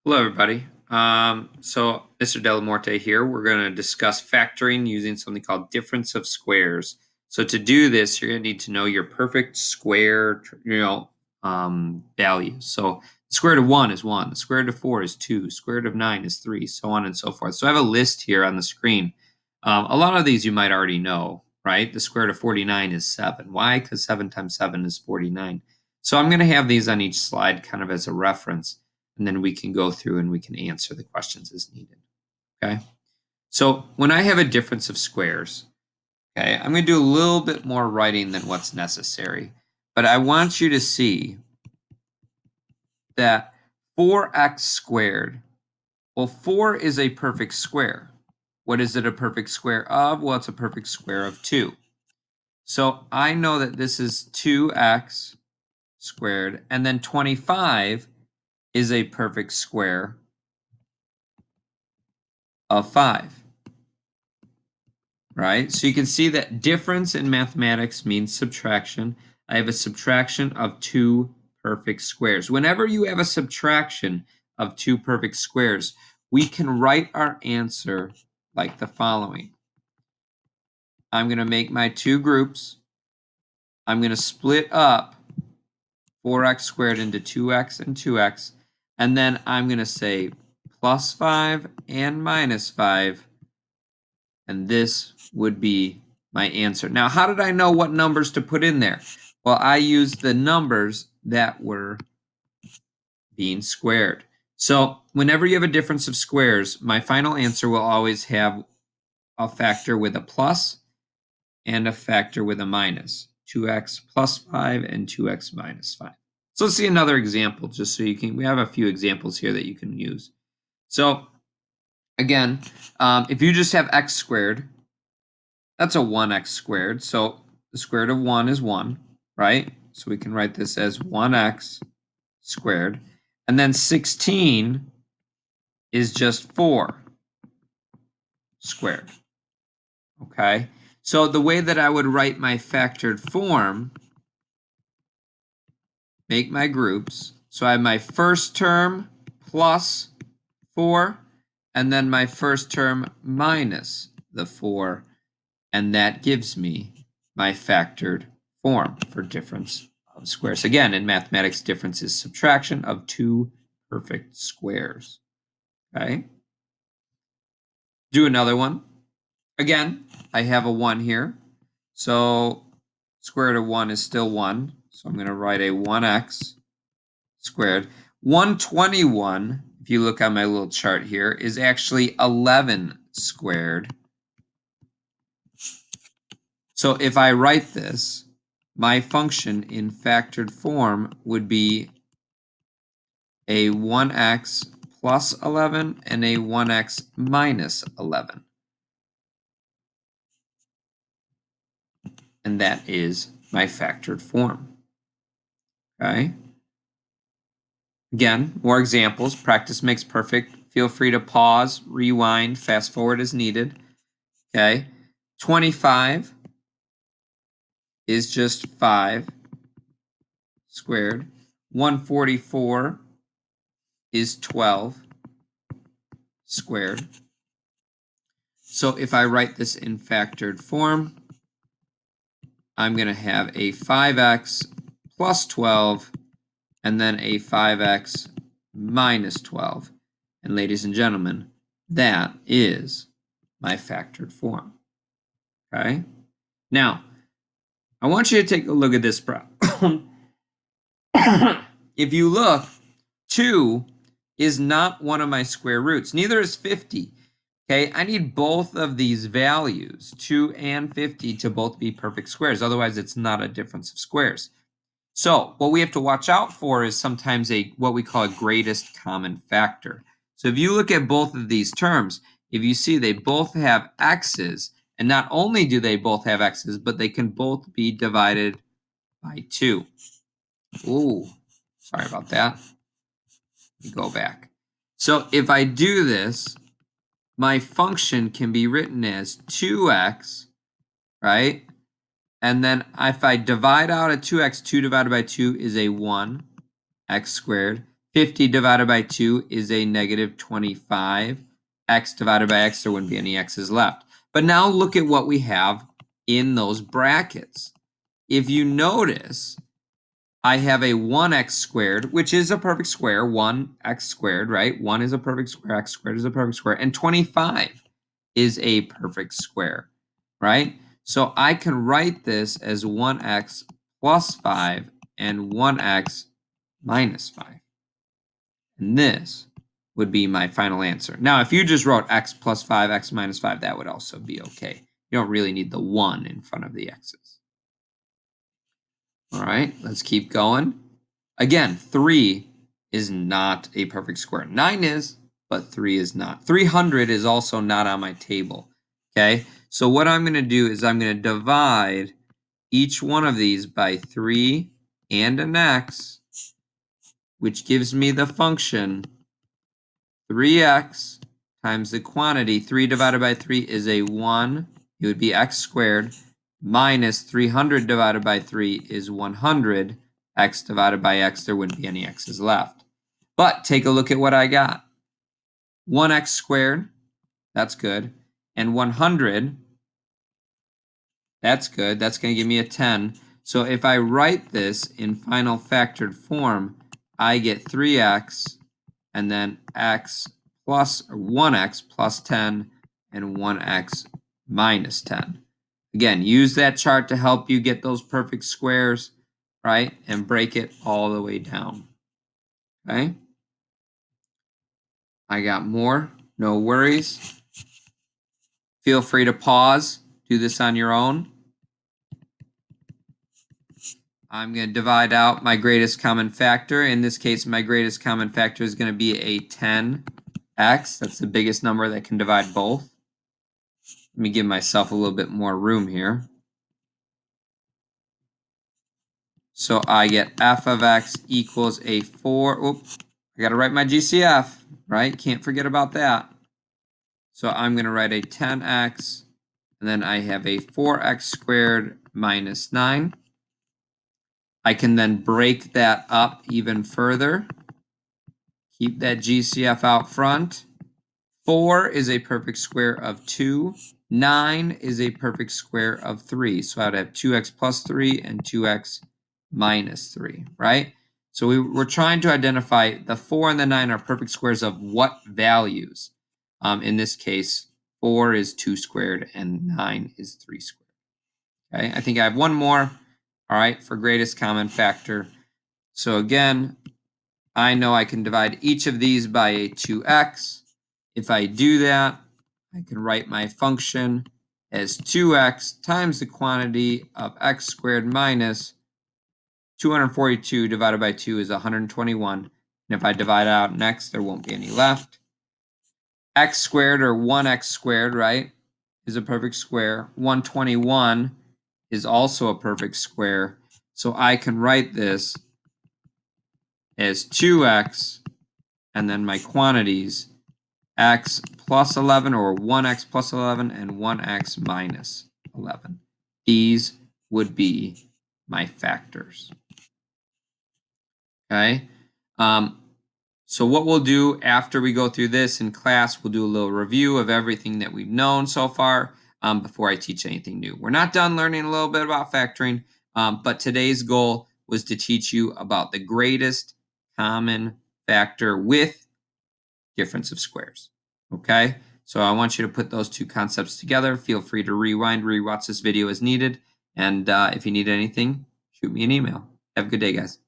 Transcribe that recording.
Hello, everybody. So Mr. Delamorte here. We're going to discuss factoring using something called difference of squares. So to do this, you're going to need to know your perfect square, values. So the square root of 1 is 1. The square root of 4 is 2. Square root of 9 is 3, so on and so forth. So I have a list here on the screen. A lot of these you might already know, right? The square root of 49 is 7. Why? Because 7 times 7 is 49. So I'm going to have these on each slide kind of as a reference, and then we can go through and we can answer the questions as needed. Okay. So when I have a difference of squares, okay, I'm going to do a little bit more writing than what's necessary, but I want you to see that 4x squared, well, 4 is a perfect square. What is it a perfect square of? Well, it's a perfect square of 2. So I know that this is 2x squared, and then 25 is a perfect square of 5. Right? So you can see that difference in mathematics means subtraction. I have a subtraction of 2 perfect squares. Whenever you have a subtraction of 2 perfect squares, we can write our answer like the following. I'm going to make my 2 groups. I'm going to split up 4x squared into 2x and 2x. And then I'm going to say plus 5 and minus 5. And this would be my answer. Now, how did I know what numbers to put in there? Well, I used the numbers that were being squared. So whenever you have a difference of squares, my final answer will always have a factor with a plus and a factor with a minus. 2x plus 5 and 2x minus 5. So let's see another example just so you can, we have a few examples here that you can use. So again, if you just have x squared, that's a 1x squared. So the square root of 1 is 1, right? So we can write this as 1x squared. And then 16 is just 4 squared. Okay? So the way that I would write my factored form, make my groups. So I have my first term plus 4, and then my first term minus the 4, and that gives me my factored form for difference of squares. Again, in mathematics, difference is subtraction of 2 perfect squares. Okay. Do another one. Again, I have a 1 here. So square root of 1 is still 1. So I'm going to write a 1x squared. 121, if you look on my little chart here, is actually 11 squared. So if I write this, my function in factored form would be a 1x plus 11 and a 1x minus 11. And that is my factored form. Okay. Again, more examples. Practice makes perfect. Feel free to pause, rewind, fast forward as needed. Okay. 25 is just 5 squared. 144 is 12 squared. So if I write this in factored form, I'm going to have a 5x plus 12 and then a 5x minus 12. And ladies and gentlemen, that is my factored form. Okay? Now, I want you to take a look at this problem. If you look, 2 is not one of my square roots. Neither is 50. Okay, I need both of these values, 2 and 50, to both be perfect squares. Otherwise, it's not a difference of squares. So what we have to watch out for is sometimes what we call a greatest common factor. So if you look at both of these terms, if you see they both have x's, and not only do they both have x's, but they can both be divided by 2. Ooh, sorry about that. Let me go back. So if I do this, my function can be written as 2x, right? And then if I divide out a 2x, 2 divided by 2 is a 1, x squared. 50 divided by 2 is a negative 25. X divided by x, there wouldn't be any x's left. But now look at what we have in those brackets. If you notice, I have a 1x squared, which is a perfect square, 1x squared, right? 1 is a perfect square, x squared is a perfect square, and 25 is a perfect square, right? So I can write this as 1x plus 5 and 1x minus 5. And this would be my final answer. Now, if you just wrote x plus 5, x minus 5, that would also be okay. You don't really need the 1 in front of the x's. All right, let's keep going. Again, 3 is not a perfect square. 9 is, but 3 is not. 300 is also not on my table. Okay, so what I'm going to do is I'm going to divide each one of these by 3 and an x, which gives me the function 3x times the quantity. 3 divided by 3 is a 1. It would be x squared minus 300 divided by 3 is 100. X divided by x, there wouldn't be any x's left. But take a look at what I got. 1x squared, that's good. And 100, that's good. That's going to give me a 10. So if I write this in final factored form, I get 3x and then x plus 1x plus 10 and 1x minus 10. Again, use that chart to help you get those perfect squares, right? And break it all the way down. Okay? I got more. No worries. Feel free to pause. Do this on your own. I'm going to divide out my greatest common factor. In this case, my greatest common factor is going to be a 10x. That's the biggest number that can divide both. Let me give myself a little bit more room here. So I get f of x equals a 4. Oops, I got to write my GCF, right? Can't forget about that. So I'm going to write a 10x, and then I have a 4x squared minus 9. I can then break that up even further. Keep that GCF out front. 4 is a perfect square of 2. 9 is a perfect square of 3. So I would have 2x plus 3 and 2x minus 3, right? So we're trying to identify the 4 and the 9 are perfect squares of what values? In this case, 4 is 2 squared and 9 is 3 squared. Okay, I think I have one more, all right, for greatest common factor. So again, I know I can divide each of these by a 2x. If I do that, I can write my function as 2x times the quantity of x squared minus 242 divided by 2 is 121. And if I divide out an x, there won't be any left. X squared, or 1x squared, right, is a perfect square. 121 is also a perfect square. So I can write this as 2x and then my quantities x plus 11, or 1x plus 11, and 1x minus 11. These would be my factors. Okay. So what we'll do after we go through this in class, we'll do a little review of everything that we've known so far before I teach anything new. We're not done learning a little bit about factoring, but today's goal was to teach you about the greatest common factor with difference of squares. Okay, so I want you to put those two concepts together. Feel free to rewind, rewatch this video as needed. And if you need anything, shoot me an email. Have a good day, guys.